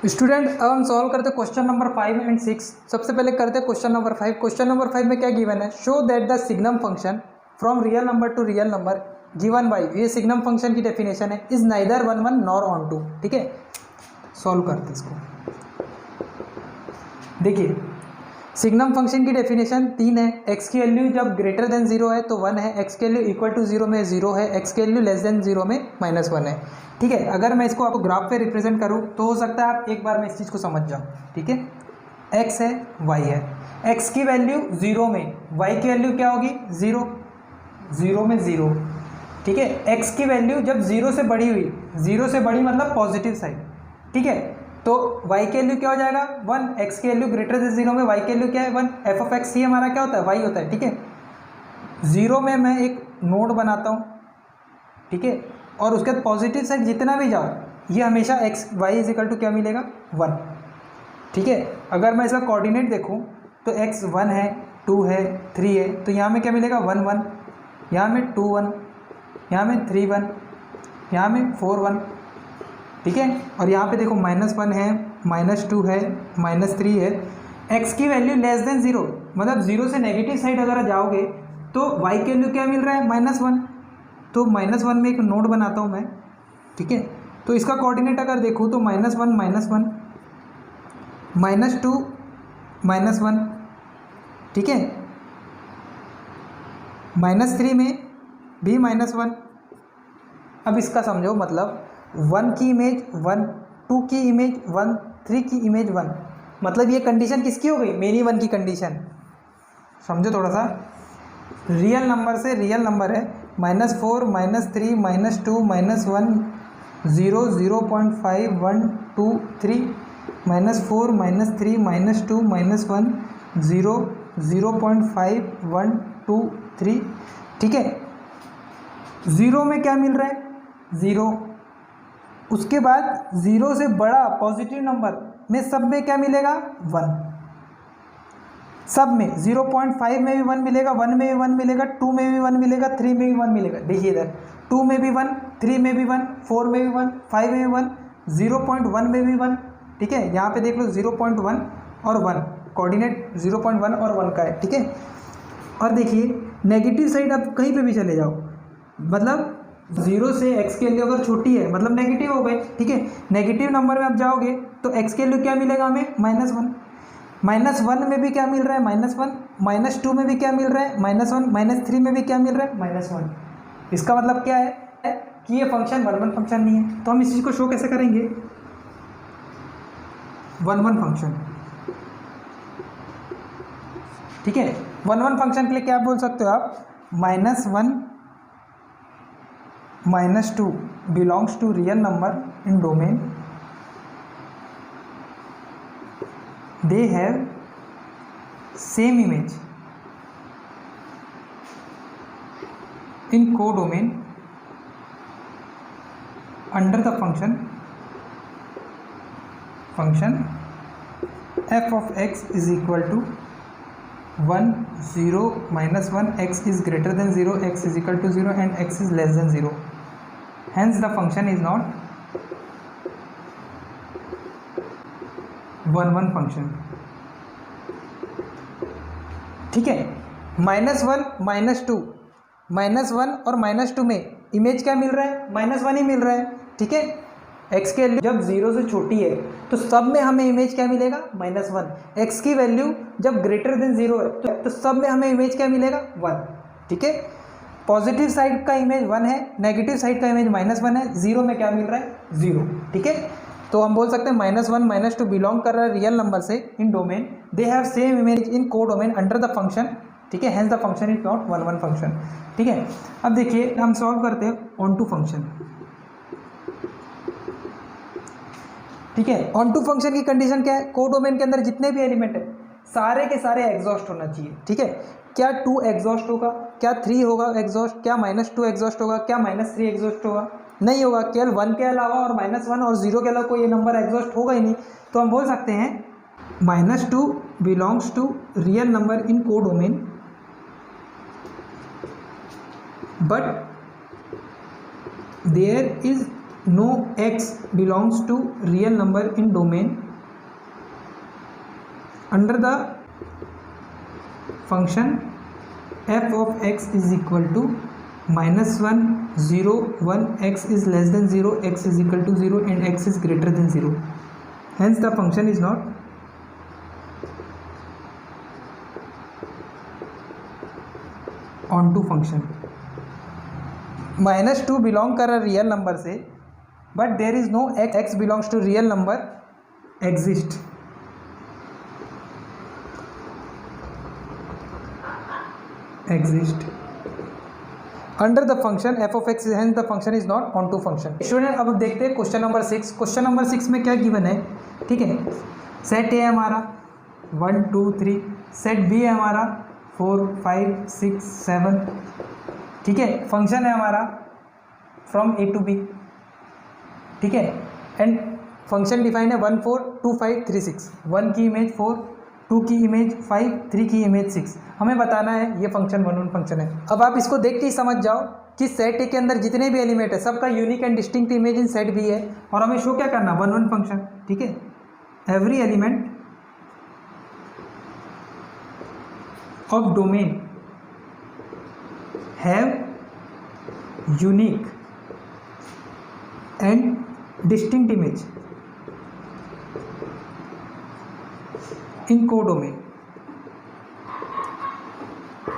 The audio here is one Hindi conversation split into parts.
स्टूडेंट अब हम सॉल्व करते हैं क्वेश्चन नंबर 5 एंड 6। सबसे पहले करते हैं क्वेश्चन नंबर 5। क्वेश्चन नंबर 5 में क्या गिवन है, show that the signum function from real number to real number given by, ये सिग्नम फंक्शन की डेफिनेशन है, is neither 1 1 nor onto. ठीक है, सॉल्व करते हैं इसको। देखिए सिग्नम फंक्शन की डेफिनेशन 3 है। एक्स की वैल्यू जब ग्रेटर देन 0 है तो 1 है, एक्स की वैल्यू इक्वल टू 0 में 0 है, एक्स की वैल्यू लेस देन 0 में -1 है। ठीक है, अगर मैं इसको आपको ग्राफ पे रिप्रेजेंट करूँ तो हो सकता है आप एक बार में इस चीज़ को समझ जाओ। ठीक है, एक्स है, वाई है, एक्स की वैल्यू 0 में, वाई की वैल्यू क्या होगी 0, 0 में 0। ठीक है, एक्स की वैल्यू जब 0 से बड़ी हुई, 0 से बड़ी मतलब पॉजिटिव साइड। ठीक है, तो y की वैल्यू क्या हो जाएगा 1, x की वैल्यू ग्रेटर देन 0 में y की वैल्यू क्या है 1, एफ ऑफ एक्स ही हमारा क्या होता है y होता है। ठीक है, 0 में मैं एक नोड बनाता हूँ। ठीक है, और उसके बाद पॉजिटिव साइड जितना भी जाओ ये हमेशा x y is equal to क्या मिलेगा 1। ठीक है, अगर मैं इसका कोऑर्डिनेट देखूँ तो x 1 है, 2 है, 3 है, तो यहाँ में क्या मिलेगा 1 1, यहाँ में 2 1, यहाँ में 3 1, यहाँ में 4 1। ठीक है, और यहाँ पे देखो -1 है, -2 है, -3 है। x की वैल्यू लेस देन 0 मतलब 0 से नेगेटिव साइड अगर जाओगे तो y की वैल्यू क्या मिल रहा है -1, तो -1 में एक नोड बनाता हूँ मैं। ठीक है, तो इसका कोऑर्डिनेट अगर देखूँ तो -1 -1, -2 -1। ठीक है, -3 में भी -1। अब इसका समझो मतलब 1 की इमेज 1, 2 की इमेज 1, 3 की इमेज 1, मतलब ये कंडीशन किसकी हो गई मेनी 1 की कंडीशन। समझो थोड़ा सा, रियल नंबर से रियल नंबर है, -4 -3 -2 -1 0 0.5 1 2 3, -4 -3 -2 -1 0 0.5 1 2 3। ठीक है, 0 में क्या मिल रहा है 0, उसके बाद 0 से बड़ा पॉजिटिव नंबर में सब में क्या मिलेगा 1, सब में 0.5 में भी 1 मिलेगा, 1 में भी 1 मिलेगा, 2 में भी 1 मिलेगा, 3 में भी 1 मिलेगा। देखिए इधर 2 में भी 1, 3 में भी 1, 4 में भी 1, 5 में भी 1, 0.1 में भी 1। ठीक है, यहाँ पे देख लो 0.1 और 1, कोऑर्डिनेट 0.1 और 1 का है। ठीक है, और देखिए नेगेटिव साइड आप कहीं पे भी चले जाओ, मतलब 0 से x की वैल्यू अगर छोटी है मतलब नेगेटिव हो गए। ठीक है, नेगेटिव नंबर में आप जाओगे तो x की वैल्यू क्या मिलेगा हमें -1, -1 में भी क्या मिल रहा है -1, -2 में भी क्या मिल रहा है -1, -3 में भी क्या मिल रहा है -1। इसका मतलब क्या है कि ये फंक्शन 1 1 फंक्शन नहीं है। तो हम इस चीज़ को शो कैसे करेंगे 1 1 फंक्शन। ठीक है, 1 1 फंक्शन के लिए क्या बोल सकते हो आप -1 -2 belongs to real number in domain, they have same image in codomain under the function f of x is equal to 1 0 -1, x is greater than 0, x is equal to 0 and x is less than 0, hence the function is not 1 1 function. ठीक है, -1 -2, -1 और -2 में इमेज क्या मिल रहा है -1 ही मिल रहा है। ठीक है, x की वैल्यू जब 0 से छोटी है तो सब में हमें इमेज क्या मिलेगा -1, x की वैल्यू जब ग्रेटर देन 0 है तो सब में हमें इमेज क्या मिलेगा 1। ठीक है, पॉजिटिव साइड का इमेज 1 है, नेगेटिव साइड का इमेज -1 है, 0 में क्या मिल रहा है 0। ठीक है, तो हम बोल सकते हैं -1 -2 बिलोंग कर रहा है रियल नंबर से in domain, they have same image in codomain under the function. ठीक है, hence the function is not 1 1 function. ठीक है, अब देखिए हम सॉल्व करते हैं ऑन टू फंक्शन। ठीक है, ऑन टू फंक्शन की कंडीशन क्या है, को डोमेन के अंदर जितने भी एलिमेंट है सारे के सारे एग्जॉस्ट होना चाहिए। ठीक है, क्या 2 एग्जॉस्ट होगा, क्या 3 होगा एग्जॉस्ट, क्या -2 एग्जॉस्ट होगा, क्या -3 एग्जॉस्ट होगा, नहीं होगा। केवल 1 के अलावा और -1 और 0 के अलावा कोई नंबर एग्जॉस्ट होगा ही नहीं। तो हम बोल सकते हैं -2 belongs to real number in codomain but there is no x belongs to real number in domain under the function f of x is equal to -1 0 1 x is less than 0 x is equal to 0 and x is greater than 0, hence the function is not onto function. -2 belong कर रहा रियल नंबर से, but there is no x belongs to real number exist. Under the function f of x, hence the function is not onto function. Student अब देखते हैं क्वेश्चन नंबर 6. क्वेश्चन नंबर 6 में क्या गिवन है, ठीक है. सेट ए हमारा 1 2 3, सेट बी है हमारा 4 5 6 7, ठीक है. फंक्शन है हमारा फ्रॉम ए टू बी, ठीक है. एंड फंक्शन डिफाइन है 1 4 2 5 3 6. 1 की इमेज 4, 2 की इमेज 5, 3 की इमेज 6. हमें बताना है ये फंक्शन 1 1 फंक्शन है. अब आप इसको देख के ही समझ जाओ कि सेट ए के अंदर जितने भी एलिमेंट है सबका unique and distinct image in set B है, और हमें शो क्या करना, 1 1 फंक्शन, ठीक है. Every element of domain have unique and distinct image in codomain,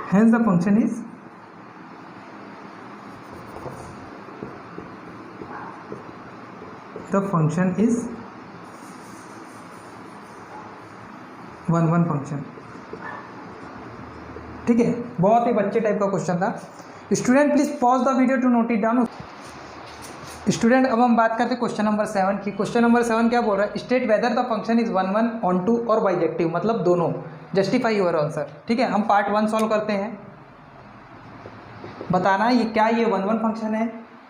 hence the function is one one function, ठीक है. बहुत ही बच्चे टाइप का क्वेश्चन था. Student please pause the video to note it down. Student अब हम बात करते हैं क्वेश्चन नंबर 7 की. क्वेश्चन नंबर 7 क्या बोल रहा है, state whether the function is 1 1 onto और बाइजेक्टिव, मतलब दोनों. जस्टिफाई योर आंसर, ठीक है. हम पार्ट 1 सॉल्व करते हैं. बताना है ये क्या ये 1 1 फंक्शन है,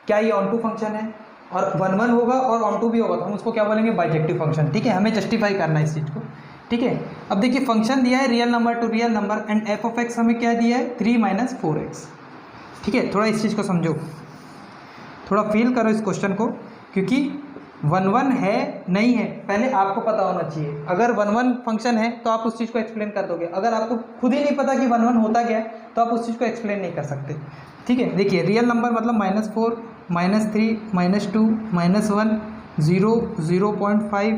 क्या ये onto फंक्शन है, और 1 1 होगा और onto भी होगा तो हम उसको क्या बोलेंगे, बाइजेक्टिव फंक्शन, ठीक है. हमें जस्टिफाई करना है इस चीज़ को, ठीक है. अब देखिए फंक्शन दिया है real number to real number and f of x हमें क्या दिया है, 3 - 4x, ठीक है. थोड़ा इस चीज़ को समझो, थोड़ा फील करो इस क्वेश्चन को, क्योंकि 1 1 है नहीं है पहले आपको पता होना चाहिए. अगर 1 1 फंक्शन है तो आप उस चीज़ को एक्सप्लेन कर दोगे. अगर आपको खुद ही नहीं पता कि 1 1 होता क्या है तो आप उस चीज़ को एक्सप्लेन नहीं कर सकते, ठीक है. देखिए रियल नंबर मतलब -4 -3 -2 -1 0 0.5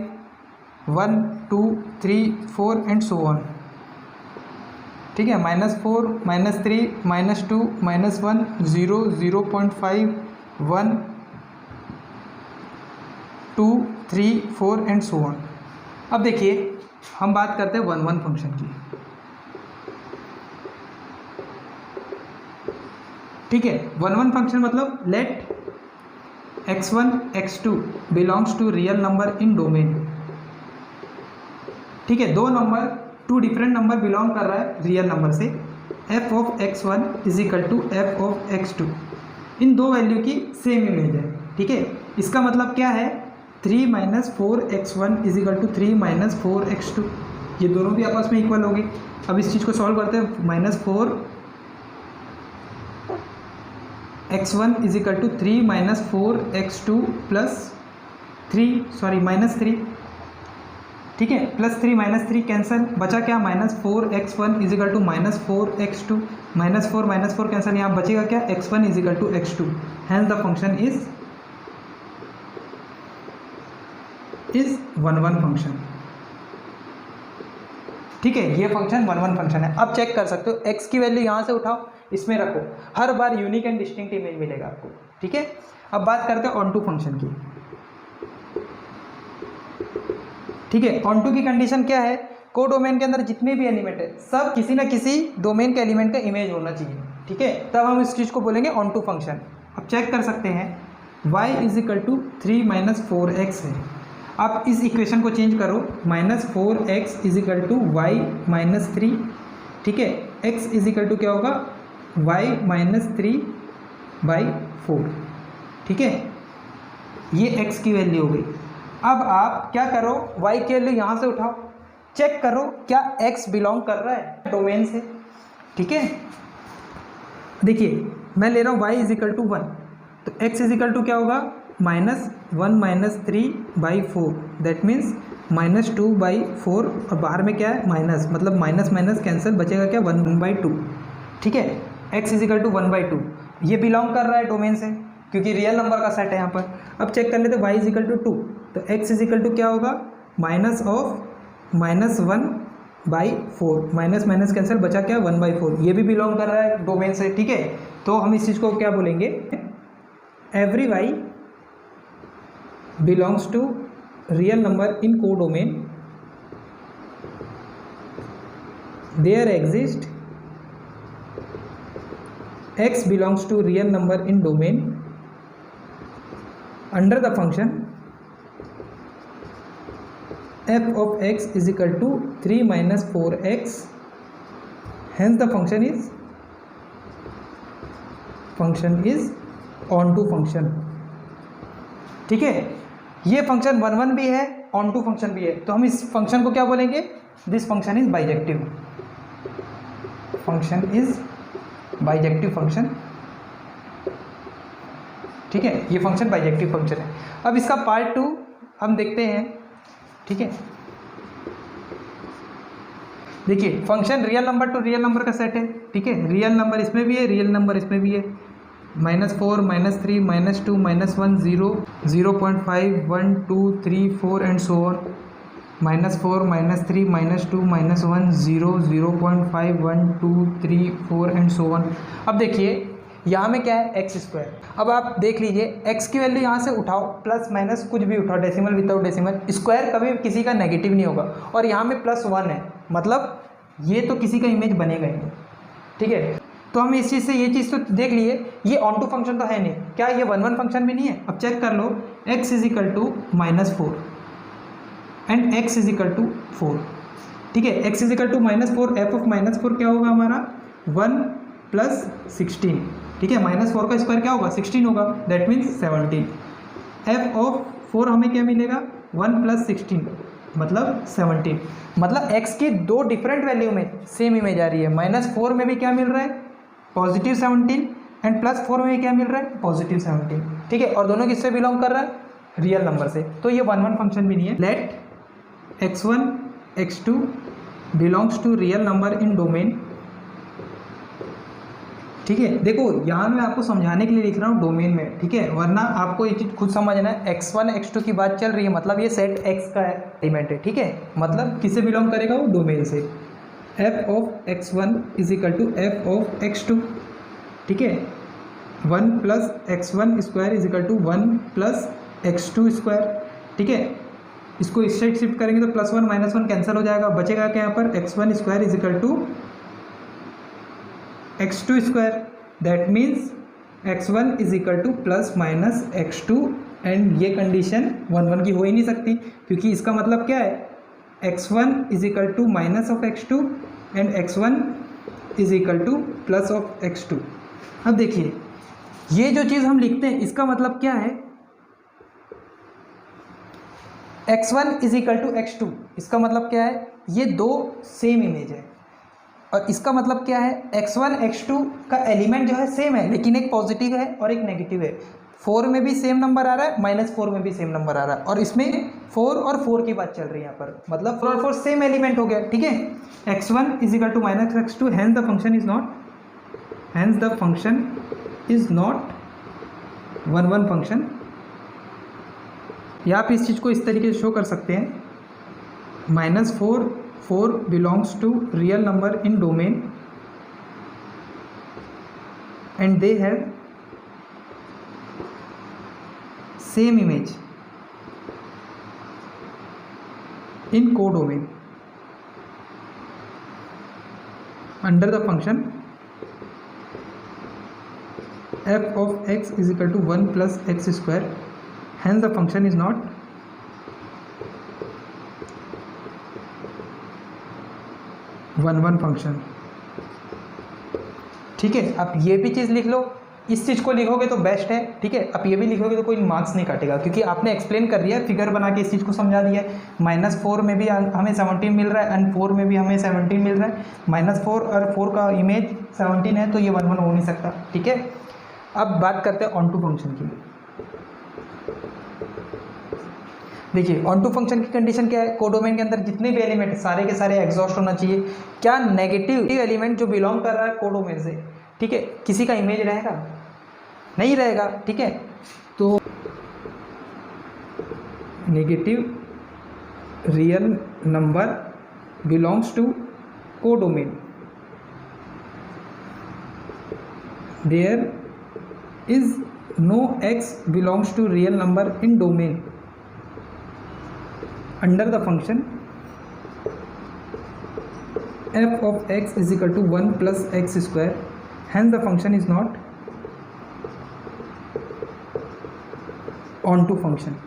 1 2 3 4 एंड सो ऑन, ठीक है. -4 -3 -2 -1 0 0.5 1 2 3 4 एंड सो ऑन. अब देखिए हम बात करते हैं 1 1 फंक्शन की, ठीक है. 1 1 फंक्शन मतलब let x1 x2 belongs to real number in domain, ठीक है. दो नंबर, 2 डिफरेंट नंबर बिलोंग कर रहा है रियल नंबर से. f of x1 is equal to f of x2, इन दो वैल्यू की सेम इमेज है, ठीक है. इसका मतलब क्या है, 3 - 4x1 is equal to 3 - 4x2, ये दोनों भी आपस में इक्वल होगी. अब इस चीज़ को सॉल्व करते हैं. -4x1 is equal to 3 - 4x2 plus 3, ठीक है. +3 -3 कैंसिल, बचा क्या, -4x1 is equal to -4x2, -4 - 4 cancel, यहाँ बचेगा क्या, x1 is equal to x2, hence the function is 1 1 function, ठीक है. ये फंक्शन 1 1 फंक्शन है. अब चेक कर सकते हो, x की वैल्यू यहाँ से उठाओ, इसमें रखो, हर बार यूनिक एंड डिस्टिंक्ट इमेज मिलेगा आपको, ठीक है. अब बात करते हैं onto फंक्शन की, ठीक है. onto की कंडीशन क्या है, कोडोमेन के अंदर जितने भी एलिमेंट है सब किसी ना किसी डोमेन के एलिमेंट का इमेज होना चाहिए, ठीक है. तब हम इस चीज़ को बोलेंगे onto फंक्शन. अब चेक कर सकते हैं, y is equal to 3 - 4x है. आप इस इक्वेशन को चेंज करो, -4x is equal to y - 3, ठीक है. x इज इक्वल टू क्या होगा, y - 3/4, ठीक है. ये x की वैल्यू हो गई. अब आप क्या करो, y की वैल्यू यहाँ से उठाओ, चेक करो क्या x बिलोंग कर रहा है डोमेन से, ठीक है. देखिए मैं ले रहा हूँ y इज इक्वल टू 1, तो x इज इक्वल टू क्या होगा, -1 - 3/4 दैट मीन्स -2/4 और बाहर में क्या है माइनस, मतलब माइनस माइनस कैंसिल, बचेगा क्या 1/2। ठीक है, x इजिकल टू 1/2 ये बिलोंग कर रहा है डोमेन से क्योंकि रियल नंबर का सेट है यहाँ पर। अब चेक कर लेते y इजिकल टू 2, तो x इजिकल टू क्या होगा -(-1/4) माइनस माइनस कैंसिल, बचा क्या 1/4, ये भी बिलोंग कर रहा है डोमेन से। ठीक है, तो हम इस चीज़ को क्या बोलेंगे, every y belongs to real number in codomain, there exist x belongs to real number in domain under the function f of x is equal to 3 - 4x, hence the function is onto function। ठीक है, ये फंक्शन 1 भी है, onto फंक्शन भी है, तो हम इस फंक्शन को क्या बोलेंगे, this function is bijective, function is bijective function. ठीक है, ये फंक्शन बाइजेक्टिव फंक्शन है। अब इसका पार्ट 2 हम देखते हैं। ठीक है, देखिए function real number to real number का सेट है। ठीक है, रियल नंबर इसमें भी है, रियल नंबर इसमें भी है, -4 -3 -2 -1 0 0.5 1 2 3 4 and so on, -4 -3 -2 -1 0 0.5 1 2 3 4 and so on. अब देखिए यहाँ में क्या है x²। अब आप देख लीजिए x की वैल्यू यहाँ से उठाओ, प्लस माइनस कुछ भी उठाओ, डेसिमल विदाउट डेसिमल, स्क्वायर कभी किसी का नेगेटिव नहीं होगा, और यहाँ में +1 है, मतलब ये तो किसी का इमेज बनेगा ही नहीं। ठीक है, तो हम इस चीज़ से ये चीज़ तो देख लिए, ये ऑनटू फंक्शन तो है नहीं, क्या ये 1 फंक्शन भी नहीं है। अब चेक कर लो, x is equal to -4 and x is equal to 4। ठीक है, x is equal to -4, f of -4 क्या होगा हमारा 1 + 16। ठीक है, -4 का स्क्वायर क्या होगा 16 होगा, दैट मीन्स 17। f ऑफ 4 हमें क्या मिलेगा 1 + 16 मतलब 17, मतलब x की दो डिफरेंट वैल्यू में सेम इमेज आ रही है। -4 में भी क्या मिल रहा है +17 एंड +4 में क्या मिल रहा है +17। ठीक है, और दोनों किससे बिलोंग कर रहा है, रियल नंबर से, तो ये 1 फंक्शन भी नहीं है। Let x1 x2 belongs to real number in domain. ठीक है, देखो यहाँ मैं आपको समझाने के लिए लिख रहा हूँ डोमेन में। ठीक है, वरना आपको ये चीज़ खुद समझना है, x1 x2 की बात चल रही है, मतलब ये सेट x का एलिमेंट है। ठीक है, मतलब किससे बिलोंग करेगा वो डोमेन से। f of x1 is equal to f of x2। ठीक है, 1 + x1 square is equal to 1 + x2 square. ठीक है, इसको इस साइड शिफ्ट करेंगे तो +1 -1 कैंसिल हो जाएगा, बचेगा क्या यहाँ पर x1 square is equal to x2 square, that means x1 is equal to ± x2, and ये कंडीशन 1 की हो ही नहीं सकती क्योंकि इसका मतलब क्या है x1 is equal to -(x2) and x1 is equal to +(x2). अब देखिए ये जो चीज़ हम लिखते हैं इसका मतलब क्या है, x1 is equal to x2, इसका मतलब क्या है ये दो सेम इमेज है, और इसका मतलब क्या है x1 x2 का एलिमेंट जो है सेम है, लेकिन एक पॉजिटिव है और एक नेगेटिव है। 4 में भी सेम नंबर आ रहा है, -4 में भी सेम नंबर आ रहा है, और इसमें 4 और 4 की बात चल रही है यहाँ पर, मतलब 4 और 4 सेम एलिमेंट हो गया। ठीक है, x1 is equal to -(x2), hence the function is not 1 function. या आप इस चीज़ को इस तरीके से शो कर सकते हैं, -4 belongs to real number in domain and they have same image in codomain under the function f of x is equal to 1 + x square, hence the function is not 1 function. ठीक है, आप ये भी चीज़ लिख लो, इस चीज़ को लिखोगे तो बेस्ट है। ठीक है, आप ये भी लिखोगे तो कोई मार्क्स नहीं काटेगा क्योंकि आपने एक्सप्लेन कर दिया, फिगर बना के इस चीज़ को समझा दिया है। -4 में भी हमें 17 मिल रहा है एंड 4 में भी हमें 17 मिल रहा है, -4 और 4 का इमेज 17 है, तो ये 1 हो नहीं सकता। ठीक है, अब बात करते हैं ऑनटू फंक्शन की। देखिए ऑन टू फंक्शन की कंडीशन क्या है, कोडोमेन के अंदर जितने भी एलिमेंट सारे के सारे एग्जॉस्ट होना चाहिए। क्या नेगेटिव एलिमेंट जो बिलोंग कर रहा है कोडोमेन से, ठीक है, किसी का इमेज रहेगा? नहीं रहेगा, ठीक है। तो negative real number belongs to codomain, there is no x belongs to real number in domain under the function f of x is equal to 1 plus x square, hence the function is not on to function।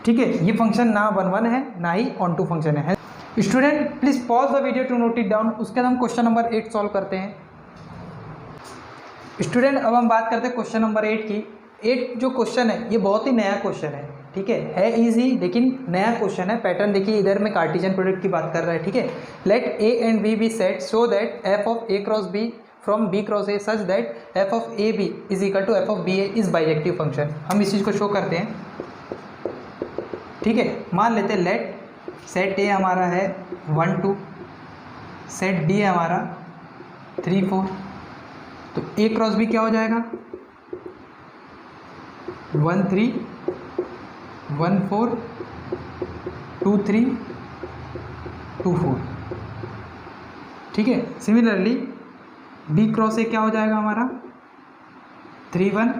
ठीक है, ये फंक्शन ना 1 है ना ही ऑन टू फंक्शन है। Student please pause the video to note it down. उसके बाद हम क्वेश्चन नंबर 8 सॉल्व करते हैं। स्टूडेंट अब हम बात करते हैं क्वेश्चन नंबर 8 की। 8 जो क्वेश्चन है ये बहुत ही नया क्वेश्चन है, ठीक है इजी लेकिन नया क्वेश्चन है। पैटर्न देखिए, इधर में कार्टेशियन प्रोडक्ट की बात कर रहा है, ठीक है। Let A and B be set so that f of A cross B from B cross A such that f of A B is equal to F of B A is bijective function. हम इस चीज़ को शो करते हैं, ठीक है। मान लेते हैं लेट सेट ए हमारा है 1 2, सेट बी है हमारा 3 4, तो ए क्रॉस बी क्या हो जाएगा 1 3 1 4 2 3 2 4, ठीक है। सिमिलरली बी क्रॉस ए क्या हो जाएगा हमारा 3 1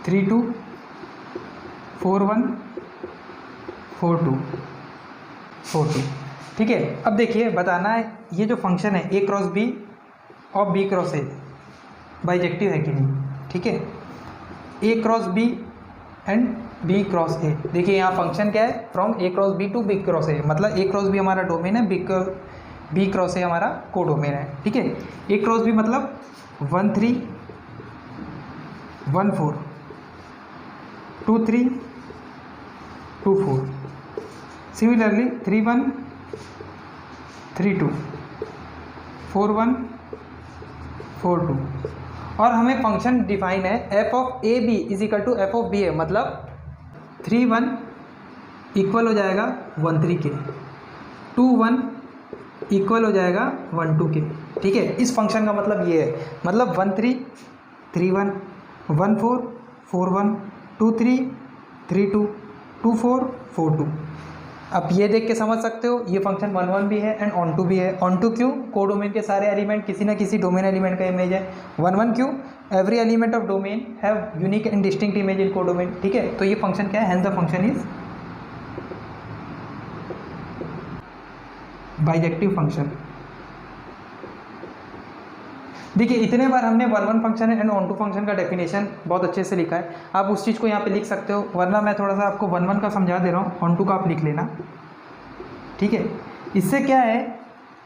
3 2 4 1 4 2 4 2, ठीक है। अब देखिए बताना है ये जो फंक्शन है ए क्रॉस बी और बी क्रॉस ए बाइजेक्टिव है कि नहीं, ठीक है। A cross B and B cross A, देखिए यहाँ फंक्शन क्या है from A cross B to B cross A, मतलब ए क्रॉस बी हमारा डोमेन है, बी क्रॉस ए हमारा को डोमेन है, ठीक है। ए क्रॉस बी मतलब 1 3 1 4 2 3 2 4, सिमिलरली 3 1 3 2 4 1 4 2, और हमें फंक्शन डिफाइन है F of A B is equal to F of B A, मतलब 3 1 इक्वल हो जाएगा 1 3 के, 2 1 इक्वल हो जाएगा 1 2 के, ठीक है। इस फंक्शन का मतलब ये है, मतलब 1 3 3 1 1 4 4 1 2 3 3 2 2 4 4 2। अब ये देख के समझ सकते हो ये फंक्शन 1 1 भी है एंड ऑन टू भी है। ऑन टू क्यों, कोडोमेन के सारे एलिमेंट किसी ना किसी डोमेन एलिमेंट का इमेज है। 1 1 क्यों, every element of domain have unique and distinct image in codomain, ठीक है। तो ये फंक्शन क्या है, hence the function is bijective function. देखिए इतने बार हमने 1 1 function and onto function का डेफिनेशन बहुत अच्छे से लिखा है, आप उस चीज़ को यहाँ पे लिख सकते हो, वरना मैं थोड़ा सा आपको 1 1 का समझा दे रहा हूँ, ऑन टू का आप लिख लेना, ठीक है। इससे क्या है,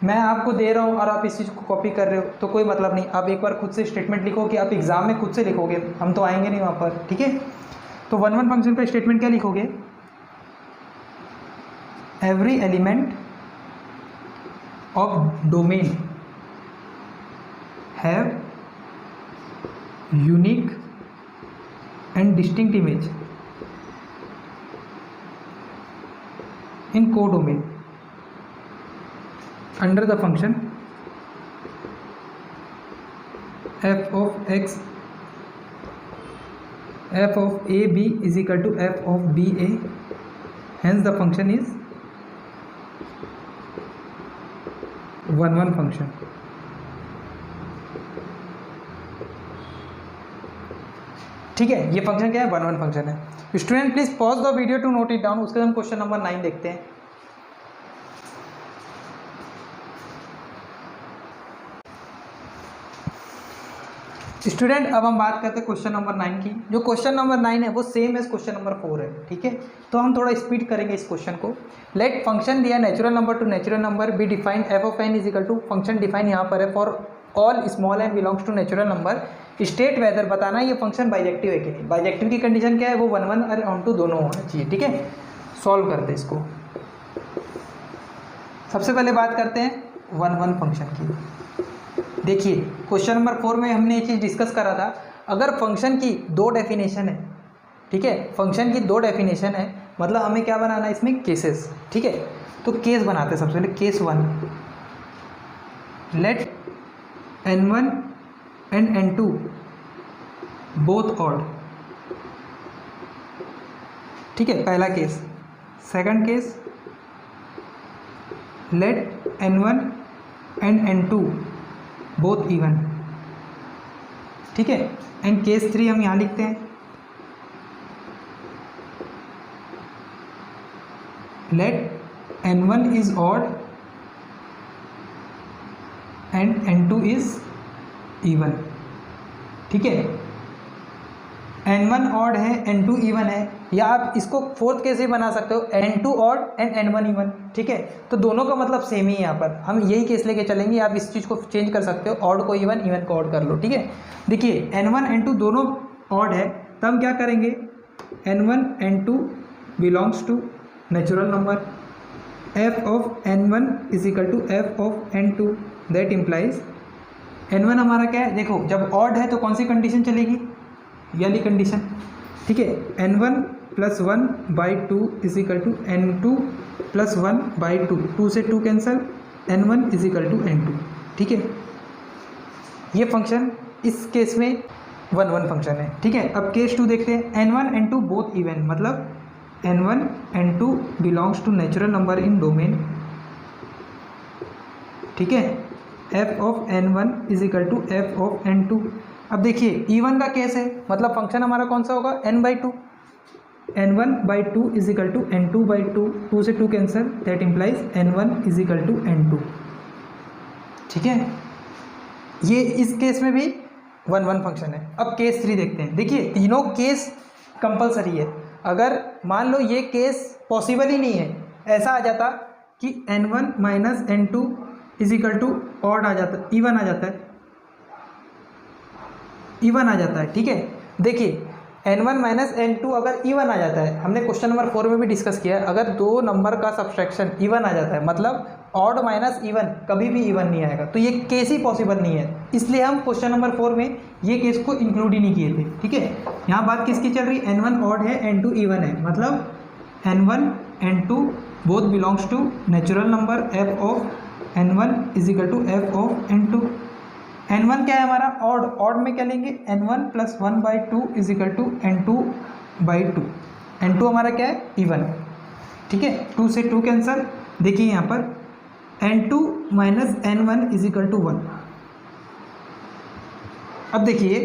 मैं आपको दे रहा हूँ और आप इस चीज़ को कॉपी कर रहे हो तो कोई मतलब नहीं। आप एक बार खुद से स्टेटमेंट लिखो कि आप एग्जाम में खुद से लिखोगे, हम तो आएंगे नहीं वहाँ पर, ठीक है। तो 1 1 फंक्शन का स्टेटमेंट क्या लिखोगे, every element of domain have unique and distinct image in codomain under the function f of x f of a b is equal to f of b a, hence the function is 1 1 function। ठीक है, ये फंक्शन क्या है, 1 1 फंक्शन है। Student please pause the video to note it down. उसके बाद हम क्वेश्चन नंबर 9 देखते हैं। स्टूडेंट अब हम बात करते हैं क्वेश्चन नंबर 9 की। जो क्वेश्चन नंबर 9 है वो सेम एज क्वेश्चन नंबर 4 है, ठीक है। तो हम थोड़ा स्पीड करेंगे इस क्वेश्चन को। लेट फंक्शन दिया natural number to natural number be define f of n is equal to, function define यहाँ पर है for all small n belongs to natural number, state whether बताना ये फंक्शन बाइजेक्टिव है कि नहीं। बाइजेक्टिव की कंडीशन क्या है, वो 1 1 और ऑन टू दोनों होना चाहिए, ठीक है। सॉल्व करते हैं इसको। सबसे पहले बात करते हैं 1 1 फंक्शन की। देखिए क्वेश्चन नंबर 4 में हमने ये चीज़ डिस्कस करा था, अगर फंक्शन की 2 डेफिनेशन है, ठीक है। फंक्शन की दो डेफिनेशन है, मतलब हमें क्या बनाना है इसमें, केसेस, ठीक है। तो केस बनाते हैं सबसे पहले, case 1, let n1 and n2 both odd, ठीक है, पहला case. Second case, let n1 and n2 both even, ठीक है। एंड केस 3 हम यहाँ लिखते हैं, let n1 is odd and n2 is even, ठीक है। n1 ऑड है, n2 इवन है, या आप इसको फोर्थ केस भी बना सकते हो, n2 odd and n1 even, ठीक है। तो दोनों का मतलब सेम ही है, यहाँ पर हम यही केस लेके चलेंगे। आप इस चीज़ को चेंज कर सकते हो, ऑड को इवन, इवन को ऑड कर लो, ठीक है। देखिए n1 n2 दोनों ऑड है, तब हम क्या करेंगे, n1 n2 belongs to natural number, f of n1 is equal to f of n2, that implies n1 हमारा क्या है, देखो जब ऑड है तो कौन सी कंडीशन चलेगी, ये वाली कंडीशन, ठीक है। n1 plus 1 by 2 is equal to n2 plus 1 by 2, 2 से 2 cancel, n1 is equal to n2, ठीक है। ये फंक्शन इस केस में 1 1 फंक्शन है, ठीक है। अब केस 2 देखते हैं, n1 n2 बोथ इवन, मतलब n1 n2 belongs to natural number in domain, ठीक है। f of n1 is equal to f of n2। अब देखिए इवन का केस है, मतलब फंक्शन हमारा कौन सा होगा, n/2, n1 by 2 is equal to n2 by 2, 2 से 2 cancel, that implies n1 is equal to n2, ठीक है। ये इस केस में भी 1 1 फंक्शन है। अब केस 3 देखते हैं, देखिए तीनों केस कंपलसरी है। अगर मान लो ये केस पॉसिबल ही नहीं है, ऐसा आ जाता कि n1 minus n2 is equal to odd आ जाता, इवन आ जाता है, इवन आ जाता है, ठीक है। देखिए n1 माइनस n2 अगर इवन आ जाता है, हमने क्वेश्चन नंबर 4 में भी डिस्कस किया है, अगर दो नंबर का सब्सट्रैक्शन इवन आ जाता है, मतलब ऑड माइनस इवन कभी भी इवन नहीं आएगा, तो ये केस ही पॉसिबल नहीं है। इसलिए हम क्वेश्चन नंबर 4 में ये केस को इंक्लूड ही नहीं किए थे, ठीक है। यहाँ बात किसकी चल रही है, n1 ऑड है, n2 इवन है, मतलब n1 n2 both belongs to natural number f of n1 is equal to f of n2। n1 क्या है हमारा, ऑड, ऑड में क्या लेंगे, n1 plus 1 by 2 is equal to n2 by 2, n2 हमारा क्या है, इवन, ठीक है। 2 से 2 कैंसल, देखिए यहाँ पर n2 minus n1 is equal to 1। अब देखिए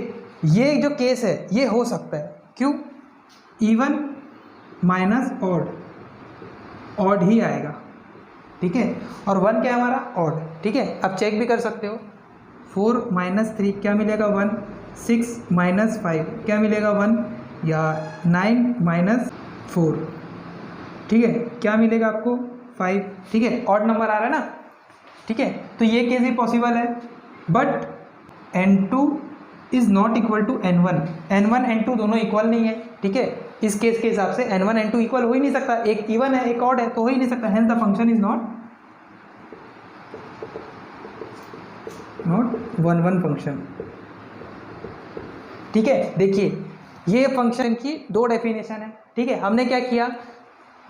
ये जो केस है ये हो सकता है, क्यों, इवन माइनस ऑड, ऑड ही आएगा, ठीक है। और 1 क्या है हमारा, ऑड, ठीक है। अब चेक भी कर सकते हो, 4 माइनस 3 क्या मिलेगा 1, 6 माइनस 5 क्या मिलेगा 1, या 9 माइनस 4, ठीक है, क्या मिलेगा आपको 5, ठीक है। ऑड नंबर आ रहा है ना, ठीक है। तो ये केस भी पॉसिबल है, but n2 is not equal to n1, n1 n2 दोनों इक्वल नहीं है, ठीक है। इस केस के हिसाब से n1 n2 इक्वल हो ही नहीं सकता, एक इवन है एक ऑड है, तो हो ही नहीं सकता, hence the function is not 1 1 function, ठीक है। देखिए ये फंक्शन की दो डेफिनेशन है, ठीक है। हमने क्या किया,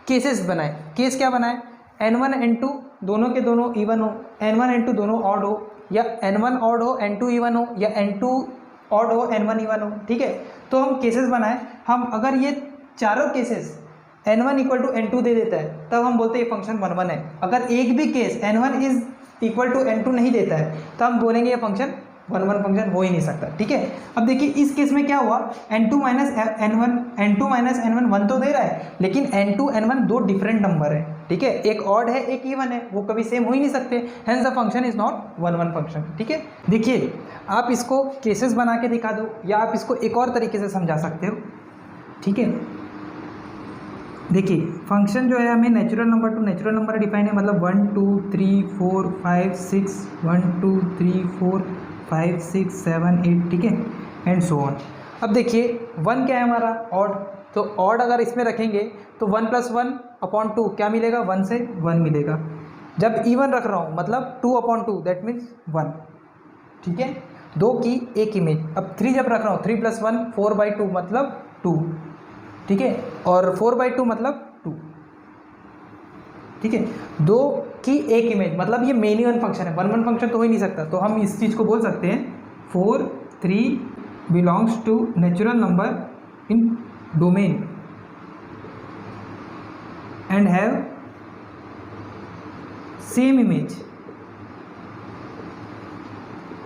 केसेस बनाए। केस क्या बनाए, n1 n2 दोनों के दोनों इवन हो, n1 n2 दोनों ऑड हो, या n1 ऑड हो n2 इवन हो, या n2 ऑड हो n1 इवन हो, ठीक है। तो हम केसेस बनाए, हम अगर ये चारों cases n1 equal to n2 दे देता है तब हम बोलते हैं ये फंक्शन 1 1 है। अगर एक भी case n1 is equal to n2 नहीं देता है तो हम बोलेंगे ये फंक्शन 1 1 फंक्शन हो ही नहीं सकता, ठीक है। अब देखिए इस केस में क्या हुआ, n2 minus n1, n2 minus n1 1 तो दे रहा है, लेकिन n2 n1 दो डिफरेंट नंबर है, ठीक है। एक ऑड है एक इवन है, वो कभी सेम हो ही नहीं सकते, hence the function is not 1 1 function, ठीक है। देखिए आप इसको केसेस बना के दिखा दो, या आप इसको एक और तरीके से समझा सकते हो, ठीक है। देखिए फंक्शन जो है हमें natural number to natural number define है, मतलब 1 2 3 4 5 6, 1 2 3 4 5 6 7 8, ठीक है, एंड सो ऑन। अब देखिए 1 क्या है हमारा, ऑड, तो ऑड अगर इसमें रखेंगे तो 1 प्लस 1 अपॉन 2 क्या मिलेगा, 1 से 1 मिलेगा। जब इवन रख रहा हूँ मतलब 2 अपॉन 2 दैट मीन्स 1, ठीक है, दो की एक इमेज। अब 3 जब रख रहा हूँ 3 प्लस 1 4/2 मतलब 2, ठीक है, और 4/2 मतलब 2, ठीक है। 2 की एक इमेज मतलब ये मेनी वन फंक्शन है, वन फंक्शन तो हो ही नहीं सकता, तो हम इस चीज़ को बोल सकते हैं 4, 3 belongs to natural number in domain and have same image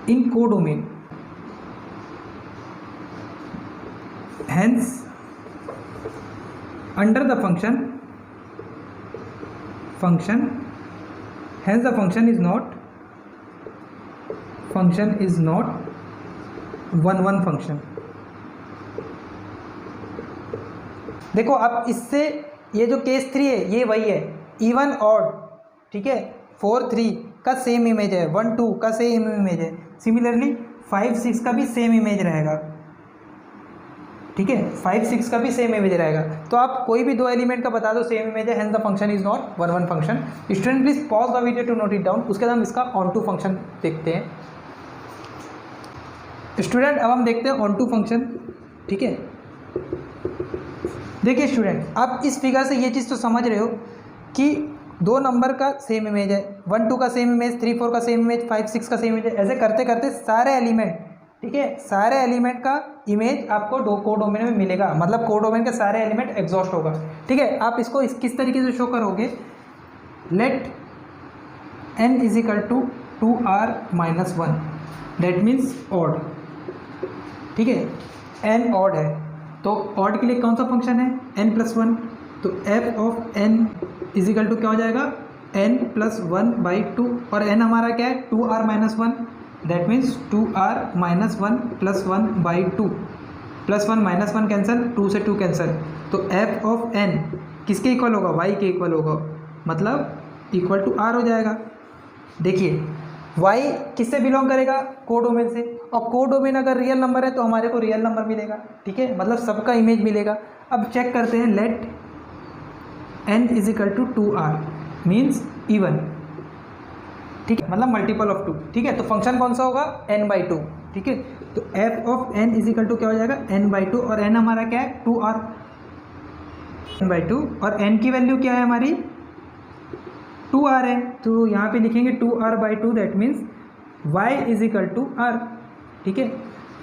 in codomain, hence under the function hence the function is not one function। देखो अब इससे ये जो केस 3 है ये वही है, इवन ऑड, ठीक है। 4, 3 का सेम इमेज है, 1, 2 का सेम इमेज है, सिमिलरली 5, 6 का भी सेम इमेज रहेगा, ठीक है। 5, 6 का भी सेम इमेज रहेगा। तो आप कोई भी 2 एलिमेंट का बता दो सेम इमेज है, hence the function is not one function. Student please pause the video to note it down, उसके बाद हम इसका ऑन टू फंक्शन देखते हैं। स्टूडेंट अब हम देखते हैं ऑन टू फंक्शन, ठीक है। देखिए स्टूडेंट, आप इस फिगर से ये चीज़ तो समझ रहे हो कि 2 नंबर का सेम इमेज है, 1, 2 का सेम इमेज, 3, 4 का सेम इमेज, 5, 6 का सेम इमेज, ऐसे करते करते सारे एलिमेंट, ठीक है, सारे एलिमेंट का इमेज आपको कोडोमेन में मिलेगा, मतलब कोडोमेन के सारे एलिमेंट एग्जॉस्ट होगा, ठीक है। आप इसको किस तरीके से शो करोगे, let n is equal to 2r-1, that means odd, ठीक है, n ऑड है, तो ऑड के लिए कौन सा फंक्शन है, n+1, तो f of n is equal to क्या हो जाएगा, n+1/2, और n हमारा क्या है, 2r-1, that means 2r-1 + 1/2, +1 -1 cancel, 2 से 2 कैंसिल, तो f ऑफ n किसके इक्वल होगा, y के इक्वल होगा, मतलब इक्वल टू r हो जाएगा। देखिए y किससे बिलोंग करेगा, कोडोमेन से, और कोडोमेन अगर रियल नंबर है तो हमारे को रियल नंबर मिलेगा, ठीक है, मतलब सबका इमेज मिलेगा। अब चेक करते हैं, let n is equal to 2r means even, ठीक है, मतलब मल्टीपल ऑफ 2, ठीक है। तो फंक्शन कौन सा होगा, n/2, ठीक है। तो f of n is equal to क्या हो जाएगा, n/2, और n हमारा क्या है, 2r, n/2, और n की वैल्यू क्या है हमारी, 2r है, तो यहाँ पे लिखेंगे 2r/2, that means y is equal to r, ठीक है।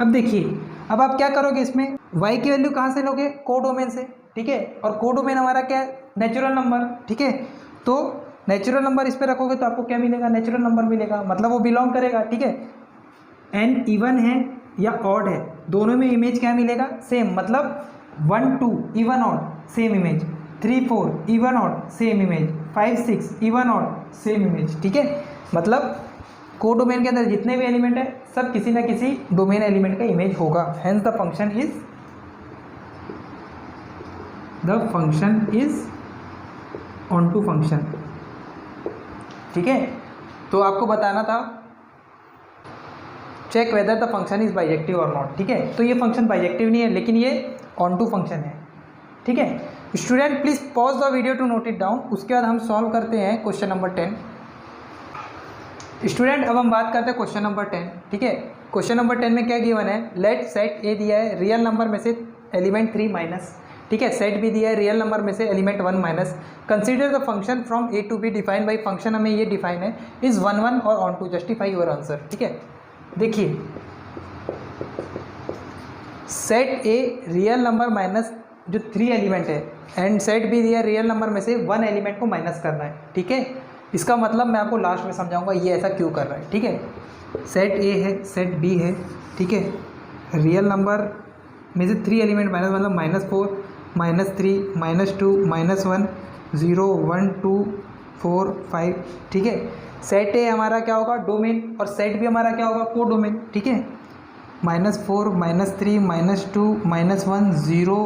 अब देखिए, अब आप क्या करोगे, इसमें y की वैल्यू कहाँ से लोगे, कोडोमेन से, ठीक है, और कोडोमेन हमारा क्या है, नेचुरल नंबर, ठीक है। तो नेचुरल नंबर इस पर रखोगे तो आपको क्या मिलेगा, नेचुरल नंबर मिलेगा, मतलब वो बिलोंग करेगा, ठीक है। n इवन है या ऑड है, दोनों में इमेज क्या मिलेगा, सेम, मतलब 1, 2 even odd same image, 3, 4 even odd same image, 5, 6 even odd same image, ठीक है। मतलब कोडोमेन के अंदर जितने भी एलिमेंट है सब किसी ना किसी डोमेन एलिमेंट का इमेज होगा, hence the function is onto function, ठीक है। तो आपको बताना था, check whether the function is bijective और नॉट, ठीक है। तो ये फंक्शन बाइजेक्टिव नहीं है, लेकिन ये ऑन टू फंक्शन है, ठीक है। Student please pause the video to note it down, उसके बाद हम सॉल्व करते हैं क्वेश्चन नंबर 10। स्टूडेंट अब हम बात करते हैं क्वेश्चन नंबर 10, ठीक है। क्वेश्चन नंबर 10 में क्या गिवन है, लेट सेट ए दिया है, रियल नंबर में से एलिमेंट 3 माइनस, ठीक है, सेट बी दिया है, रियल नंबर में से element 1 minus, consider the function from A to B define by, function हमें ये डिफाइन है, इज 1, 1 और onto, justify your answer, ठीक है। देखिए set A real number minus जो 3 एलिमेंट है, एंड सेट बी दिया रियल नंबर में से 1 एलिमेंट को माइनस करना है, ठीक है। इसका मतलब मैं आपको लास्ट में समझाऊंगा ये ऐसा क्यों कर रहा है, ठीक है। सेट ए है, सेट बी है, ठीक है, रियल नंबर में से 3 एलिमेंट माइनस, मतलब -4, -3, -2, -1, 0, 1, 2, 4, 5, ठीक है। सेट ए हमारा क्या होगा, डोमेन, और सेट बी हमारा क्या होगा, को डोमेन, ठीक है। -4, -3, -2, -1, 0,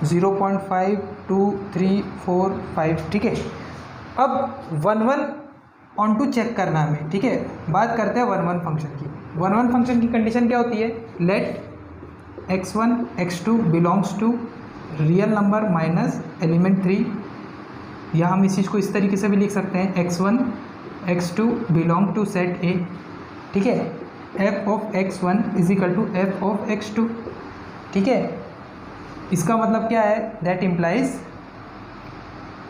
0.5, 2, 3, 4, 5, ठीक है। अब 1, 1 ऑन टू चेक करना है हमें, ठीक है। बात करते हैं 1, 1 फंक्शन की। 1, 1 फंक्शन की कंडीशन क्या होती है, let x1 x2 belongs to real number minus element 3, या हम इस चीज़ को इस तरीके से भी लिख सकते हैं, x1 x2 belong to set ए, ठीक है। f of x1 is equal to f of x2, ठीक है। इसका मतलब क्या है, that implies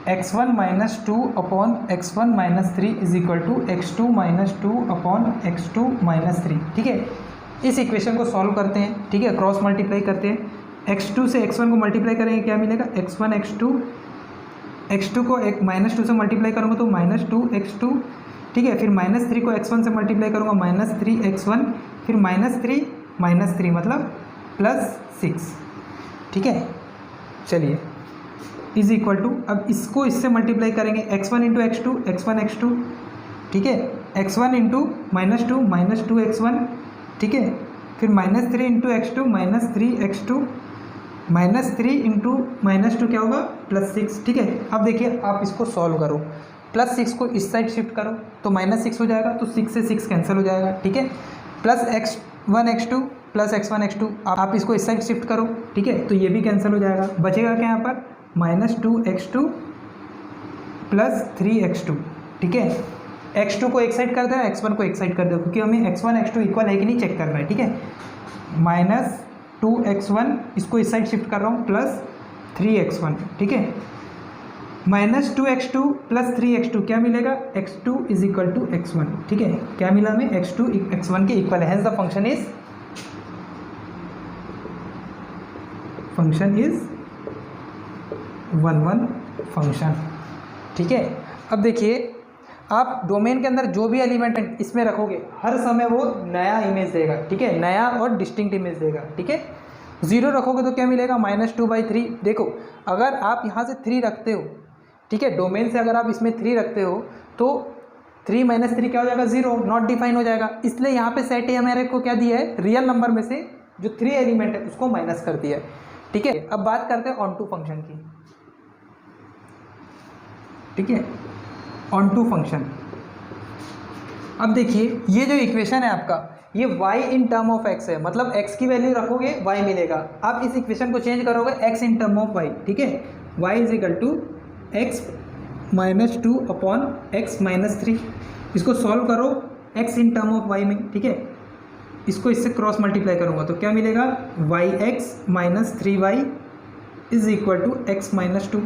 x1 minus two upon x1 minus three is equal to x2 minus two upon x2 minus three. ठीक है, इस इक्वेशन को सॉल्व करते हैं। ठीक है, क्रॉस मल्टीप्लाई करते हैं। x2 से x1 को मल्टीप्लाई करेंगे, क्या मिलेगा, x1 x2 को एक माइनस टू से मल्टीप्लाई करूँगा तो माइनस टू x2। ठीक है, फिर माइनस थ्री को x1 से मल्टीप्लाई करूँगा, माइनस थ्री x1, फिर माइनस थ्री मतलब प्लस 6। ठीक है, चलिए इज इक्वल टू, अब इसको इससे मल्टीप्लाई करेंगे, x1 इंटू x2, ठीक है, x1 into minus two x1, ठीक है, फिर minus three into x2, minus three x2, minus three into minus two क्या होगा, प्लस 6। ठीक है, अब देखिए आप इसको सॉल्व करो, प्लस 6 को इस साइड शिफ्ट करो तो माइनस 6 हो जाएगा, तो 6 से 6 कैंसिल हो जाएगा। ठीक है, plus x1 x2 plus x1 x2, आप इसको इस साइड शिफ्ट करो। ठीक है, तो ये भी कैंसिल हो जाएगा, बचेगा क्या यहाँ पर, माइनस 2x2 प्लस 3x2। ठीक है, x2 को एक साइड कर दो, x1 को एक साइड कर दो, क्योंकि हमें x1 x2 इक्वल है कि नहीं चेक करना है। ठीक है, माइनस 2x1 इसको इस साइड शिफ्ट कर रहा हूँ, प्लस 3x1। ठीक है, माइनस 2x2 प्लस 3x2 क्या मिलेगा, x2 is equal to x1। ठीक है, क्या मिला हमें, x2 x1 के इक्वल है, hence the function is 1 function. ठीक है, अब देखिए आप डोमेन के अंदर जो भी एलिमेंट है इसमें रखोगे, हर समय वो नया इमेज देगा। ठीक है, नया और डिस्टिंक्ट इमेज देगा। ठीक है, 0 रखोगे तो क्या मिलेगा, -2/3। देखो अगर आप यहाँ से 3 रखते हो, ठीक है, डोमेन से अगर आप इसमें 3 रखते हो तो 3 - 3 क्या हो जाएगा, 0, नॉट डिफाइन हो जाएगा। इसलिए यहाँ पे सेट ए हमारे को क्या दिया है, रियल नंबर में से जो 3 एलिमेंट है उसको माइनस कर दिया है। ठीक है, अब बात करते हैं ऑन टू फंक्शन की। ठीक है, ऑन टू फंक्शन, अब देखिए ये जो इक्वेशन है आपका, ये y in term of x है, मतलब x की वैल्यू रखोगे y मिलेगा। आप इस इक्वेशन को चेंज करोगे x in term of y। ठीक है, y is equal to x minus 2 upon x minus 3। इसको सॉल्व करो x in term of y में। ठीक है, इसको इससे क्रॉस मल्टीप्लाई करूँगा तो क्या मिलेगा, yx minus 3y is equal to x minus 2।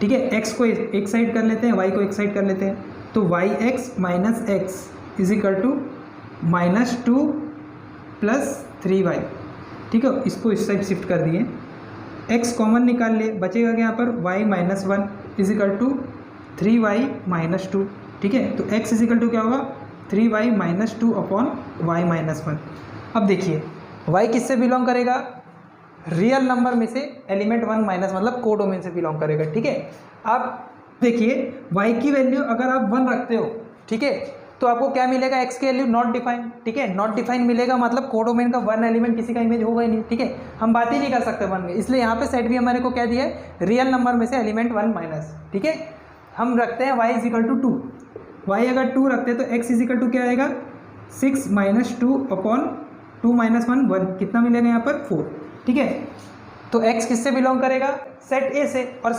ठीक है, x को एक साइड कर लेते हैं, y को एक साइड कर लेते हैं, तो yx minus x is equal to -2 plus 3y। ठीक है, इसको इस साइड शिफ्ट कर दिए, x कॉमन निकाल लिए, बचेगा क्या यहाँ पर, y minus 1 is equal to 3y minus 2। ठीक है, तो x इज इक्वल टू क्या होगा, 3y minus 2 upon y minus 1। अब देखिए y किससे बिलोंग करेगा, रियल नंबर में से एलिमेंट 1 माइनस, मतलब कोडोमेन से बिलोंग करेगा। ठीक है, आप देखिए y की वैल्यू अगर आप 1 रखते हो, ठीक है, तो आपको क्या मिलेगा, x की वैल्यू नॉट डिफाइन। ठीक है, नॉट डिफाइन मिलेगा, मतलब कोडोमेन का 1 एलिमेंट किसी का इमेज होगा ही नहीं। ठीक है, हम बात ही नहीं कर सकते 1 में, इसलिए यहाँ पे सेट भी हमारे को क्या दिया है, रियल नंबर में से एलिमेंट 1 माइनस। ठीक है, हम रखते हैं y is equal to 2, y अगर 2 रखते हैं तो x इज इक्वल टू क्या आएगा, 6 माइनस 2 अपॉन 2 माइनस 1, कितना मिलेगा यहाँ पर, 4। ठीक है, तो x किससे बिलोंग करेगा, सेट ए से, और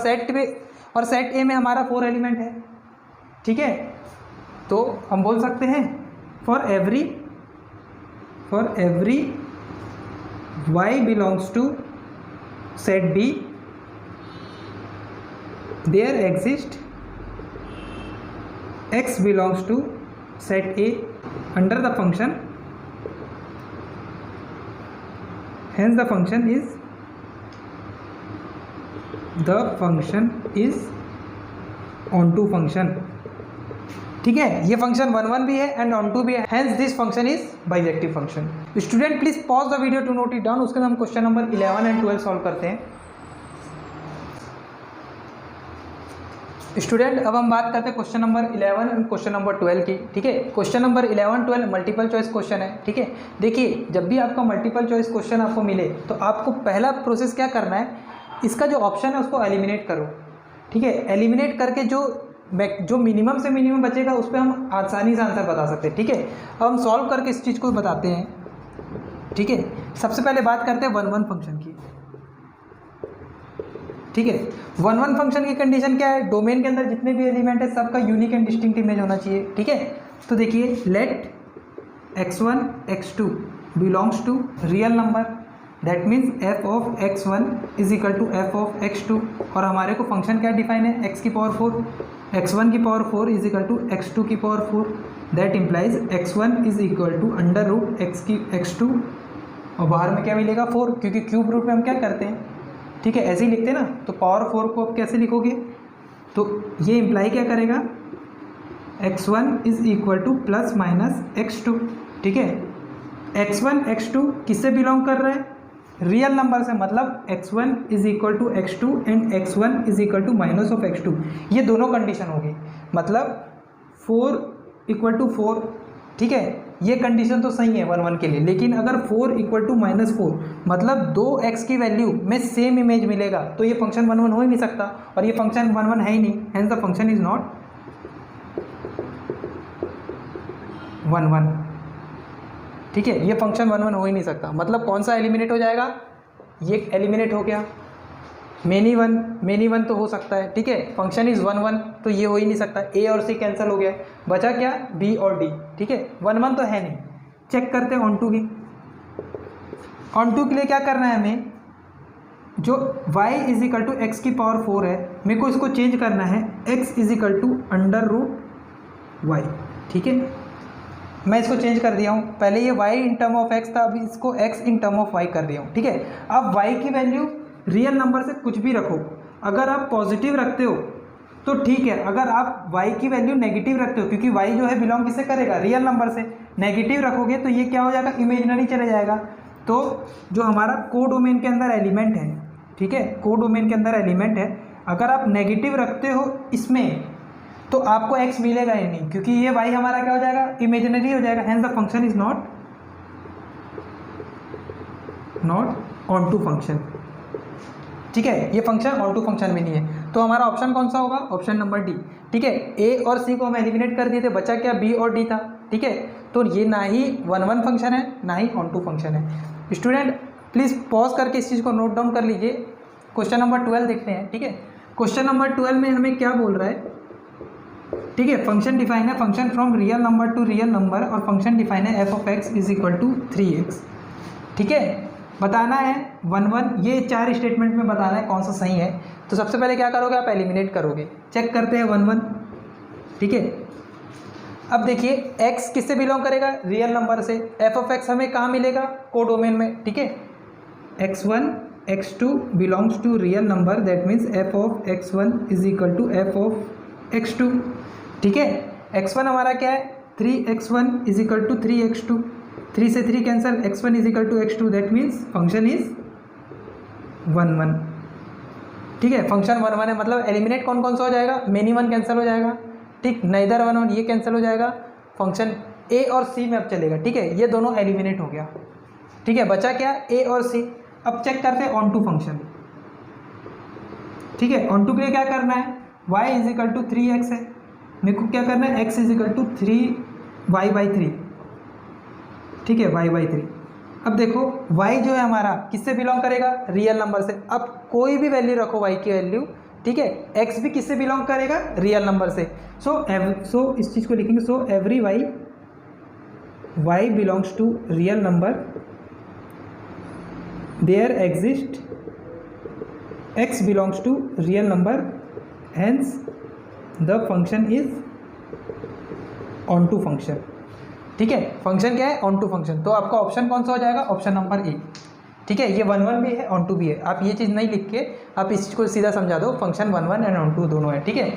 सेट ए में हमारा 4 एलिमेंट है। ठीक है, तो हम बोल सकते हैं for every y belongs to set B there exist x belongs to set A under the function, hence the function is onto function। ठीक है, ये फंक्शन 1 भी है एंड onto भी है, hence this function is bijective function। Student please pause the video to note it down, उसके बाद हम क्वेश्चन नंबर 11 एंड 12 सॉल्व करते हैं। स्टूडेंट अब हम बात करते हैं question number 11 and question number 12 की। ठीक है, question number 11 12 multiple choice question है। ठीक है, देखिए जब भी आपका मल्टीपल चॉइस क्वेश्चन आपको मिले तो आपको पहला प्रोसेस क्या करना है, इसका जो ऑप्शन है उसको एलिमिनेट करो। ठीक है, एलिमिनेट करके जो मिनिमम से मिनिमम बचेगा उस पर हम आसानी से आंसर बता सकते हैं। ठीक है, अब हम सॉल्व करके इस चीज़ को बताते हैं। ठीक है, सबसे पहले बात करते हैं 1 फंक्शन की। ठीक है, 1 फंक्शन की कंडीशन क्या है, डोमेन के अंदर जितने भी एलिमेंट है सबका यूनिक एंड डिस्टिंक्ट इमेज होना चाहिए। ठीक है, तो देखिए let x1 x2 belongs to real number, that means f of x1 is equal to F of x2, और हमारे को फंक्शन क्या डिफाइन है, x की पावर 4, x1 की power 4 is equal to x2 की power 4, that implies x1 is equal to under root x2, और बाहर में क्या मिलेगा 4, क्योंकि क्यूब रूट में हम क्या करते हैं, ठीक है, ऐसे ही लिखते हैं ना। तो पावर 4 को आप कैसे लिखोगे, तो ये इम्प्लाई क्या करेगा, x1 is equal two plus minus x2, ठीक है। x1 x2 किससे बिलोंग कर रहा है, रियल नंबर से, मतलब x1 is equal to x2 and x1 is equal to minus of x2, ये दोनों कंडीशन होगी, मतलब 4 इक्वल टू 4, ठीक है, ये कंडीशन तो सही है 1 1 के लिए। लेकिन अगर 4 इक्वल टू माइनस 4 मतलब 2x की वैल्यू में सेम इमेज मिलेगा, तो ये फंक्शन 1 1 हो ही नहीं सकता, और ये फंक्शन 1 1 है ही नहीं, hence the function is not 1 1, ठीक है, ये फंक्शन 1 1 हो ही नहीं सकता। मतलब कौन सा एलिमिनेट हो जाएगा, ये एलिमिनेट हो गया, मेनी वन तो हो सकता है, ठीक है, फंक्शन इज 1 1, तो ये हो ही नहीं सकता, ए और सी कैंसिल हो गया, बचा क्या, बी और डी, ठीक है, 1 1 तो है नहीं। चेक करते हैं ऑन टू की, ऑन टू के लिए क्या करना है हमें, जो y is equal to x की पावर 4 है, मेरे को इसको चेंज करना है x is equal to under root y, ठीक है, मैं इसको चेंज कर दिया हूँ। पहले ये y in term of x था, अभी इसको x in term of y कर दिया हूँ, ठीक है। अब y की वैल्यू रियल नंबर से कुछ भी रखो, अगर आप पॉजिटिव रखते हो तो ठीक है, अगर आप y की वैल्यू नेगेटिव रखते हो, क्योंकि y जो है बिलोंग किससे करेगा, रियल नंबर से, नेगेटिव रखोगे तो ये क्या हो जाएगा, इमेजिनरी चले जाएगा। तो जो हमारा कोडोमेन के अंदर एलिमेंट है, ठीक है, कोडोमेन के अंदर एलिमेंट है, अगर आप नेगेटिव रखते हो इसमें तो आपको x मिलेगा ही नहीं, क्योंकि ये y हमारा क्या हो जाएगा, इमेजिनरी हो जाएगा, hence the function is not onto function, ठीक है, ये फंक्शन ऑन टू फंक्शन भी नहीं है। तो हमारा ऑप्शन कौन सा होगा, ऑप्शन नंबर डी, ठीक है। ए और सी को हम एलिमिनेट कर दिए थे, बचा क्या, बी और डी था, ठीक है। तो ये ना ही 1 1 फंक्शन है, ना ही ऑन टू फंक्शन है। स्टूडेंट प्लीज़ पॉज करके इस चीज़ को नोट डाउन कर लीजिए। क्वेश्चन नंबर 12 देखते हैं, ठीक है। क्वेश्चन नंबर 12 में हमें क्या बोल रहा है, ठीक है, फंक्शन डिफाइन है, function from real number to real number, और फंक्शन डिफाइन है F of x is equal to 3x, ठीक है। बताना है 1 1, ये 4 स्टेटमेंट में बताना है कौन सा सही है। तो सबसे पहले क्या करोगे, आप एलिमिनेट करोगे। चेक करते हैं 1 1, ठीक है। अब देखिए x किससे बिलोंग करेगा, रियल नंबर से, एफ ऑफ एक्स हमें कहाँ मिलेगा, कोडोमेन में, ठीक है। x1 x2 belongs to real number, that means f of x1 is equal to F of x2, ठीक है। x1 हमारा क्या है, 3x1 is equal to 3x2, 3 से 3 cancel, x1 is equal to x2, that means function is 1 1, ठीक है, फंक्शन 1 1 है। मतलब एलिमिनेट कौन कौन सा हो जाएगा, मेनी 1 कैंसिल हो जाएगा, ठीक, नाइदर 1 1 ये कैंसिल हो जाएगा, फंक्शन ए और सी में अब चलेगा, ठीक है, ये दोनों एलिमिनेट हो गया, ठीक है। बचा क्या, ए और सी। अब चेक करते हैं ऑन टू फंक्शन, ठीक है। ऑन टू के लिए क्या करना है, y is equal to 3x है, मेरे को क्या करना है, x is equal to 3y/3, ठीक है, y/3। अब देखो y जो है हमारा किससे बिलोंग करेगा, रियल नंबर से। अब कोई भी वैल्यू रखो y की वैल्यू, ठीक है, x भी किससे बिलोंग करेगा, रियल नंबर से। सो इस चीज़ को लिखेंगे, so every y belongs to real number, there exist x belongs to real number, hence the function is onto function, ठीक है। फंक्शन क्या है, ऑन टू फंक्शन। तो आपका ऑप्शन कौन सा हो जाएगा, ऑप्शन नंबर ए, ठीक है। ये 1 1 भी है, ऑन टू भी है, आप ये चीज़ नहीं लिख के आप इस चीज़ को सीधा समझा दो, फंक्शन 1 1 एंड ऑन टू दोनों है, ठीक है।